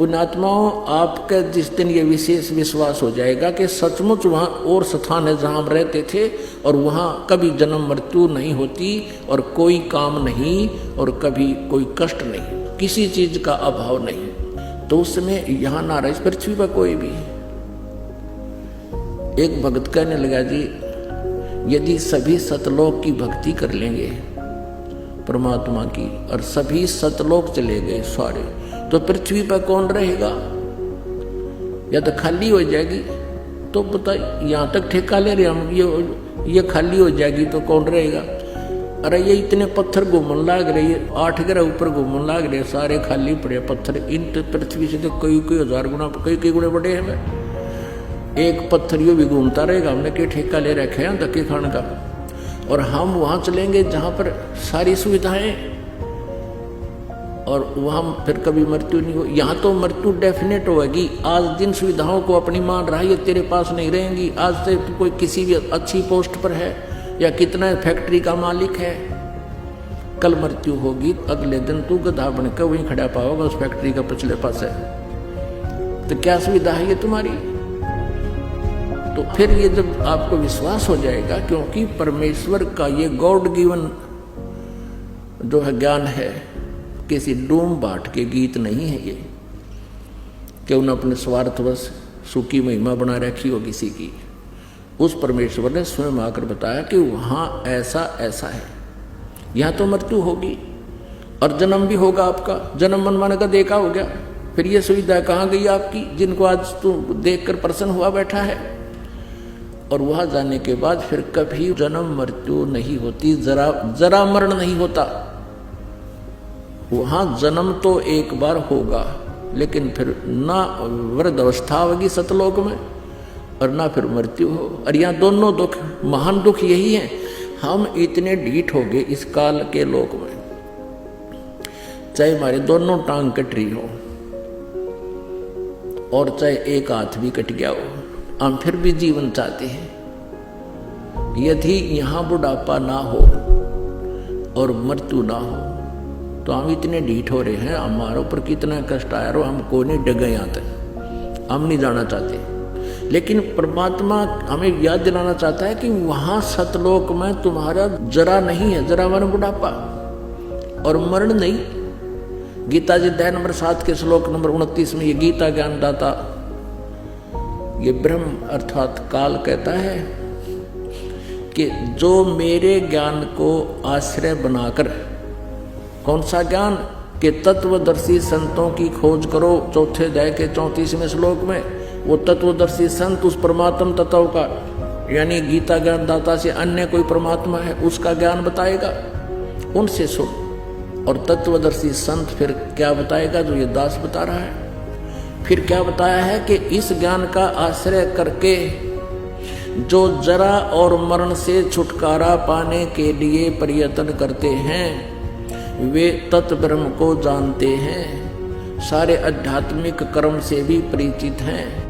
पुण्यात्माओं, आपका जिस दिन ये विशेष विश्वास हो जाएगा कि सचमुच वहाँ और स्थान है जहाँ हम रहते थे और वहाँ कभी जन्म मृत्यु नहीं होती और कोई काम नहीं और कभी कोई कष्ट नहीं, किसी चीज का अभाव नहीं, तो उस समय यहाँ ना रहे इस पृथ्वी पर कोई भी। एक भक्त कहने लगा, जी यदि सभी सतलोक की भक्ति कर लेंगे परमात्मा की और सभी सतलोक चले गए सारे, तो पृथ्वी पर कौन रहेगा? या तो खाली हो जाएगी। तो पता यहाँ तक ठेका ले रहे हम, ये खाली हो जाएगी तो कौन रहेगा? अरे ये इतने पत्थर घूमने लाग रहे, 8 ग्रह ऊपर घूमने लाग रहे, सारे खाली पड़े पत्थर। इन पृथ्वी से तो कई हजार गुना कई गुणे बड़े हैं। एक पत्थर यो भी घूमता रहेगा, हमने क्या ठेका ले रखे हैं धक्के खाने का। और हम वहां चलेंगे जहां पर सारी सुविधाएं और वहां फिर कभी मृत्यु नहीं हो। यहाँ तो मृत्यु डेफिनेट होगी। आज जिन सुविधाओं को अपनी मान रहा है ये तेरे पास नहीं रहेंगी। आज से कोई किसी भी अच्छी पोस्ट पर है या कितना फैक्ट्री का मालिक है, कल मृत्यु होगी, अगले दिन तू गधा बनकर वहीं खड़ा पाओगा उस फैक्ट्री का पिछले पास है। तो क्या सुविधा है ये तुम्हारी? तो फिर ये जब आपको विश्वास हो जाएगा, क्योंकि परमेश्वर का ये गॉड गिवन जो है ज्ञान है, किसी डूम बाट के गीत नहीं है ये कि उन्हें अपने स्वार्थवश सुखी महिमा बना रखी हो किसी की। उस परमेश्वर ने स्वयं आकर बताया कि वहां ऐसा ऐसा है, यहां तो मृत्यु होगी और जन्म भी होगा आपका। जन्म मनमाने का देखा हो गया, फिर ये सुविधा कहाँ गई आपकी जिनको आज तू देखकर प्रसन्न हुआ बैठा है। और वहां जाने के बाद फिर कभी जन्म मृत्यु नहीं होती, जरा मरण नहीं होता। वहां जन्म तो एक बार होगा, लेकिन फिर ना वृद्ध अवस्था होगी सतलोक में और ना फिर मृत्यु हो। और यहाँ दोनों दुख, महान दुख यही है, हम इतने ढीठ हो गए इस काल के लोक में। चाहे हमारे दोनों टांग कट रही हो और चाहे एक हाथ भी कट गया हो, हम फिर भी जीवन चाहते हैं। यदि यहाँ बुढ़ापा ना हो और मृत्यु ना हो तो हम इतने ढीठ हो रहे हैं, हमारे ऊपर कितना कष्ट आया और हमको नहीं डगे यहाँ तक, हम नहीं जाना चाहते। लेकिन परमात्मा हमें याद दिलाना चाहता है कि वहां सतलोक में तुम्हारा जरा नहीं है, जरा मन बुढ़ापा और मरण नहीं। गीता जी अध्याय नंबर 7 के श्लोक नंबर 29 में ये गीता ज्ञान दाता, ये ब्रह्म अर्थात काल कहता है कि जो मेरे ज्ञान को आश्रय बनाकर, कौन सा ज्ञान? कि तत्वदर्शी संतों की खोज करो। चौथे अध्याय के 34वें श्लोक में वो तत्वदर्शी संत उस परमात्म तत्व का, यानी गीता ज्ञान दाता से अन्य कोई परमात्मा है उसका ज्ञान बताएगा, उनसे सुन। और तत्वदर्शी संत फिर क्या बताएगा? जो ये दास बता रहा है। फिर क्या बताया है कि इस ज्ञान का आश्रय करके जो जरा और मरण से छुटकारा पाने के लिए प्रयत्न करते हैं वे तत् ब्रह्म को जानते हैं, सारे आध्यात्मिक कर्म से भी परिचित हैं।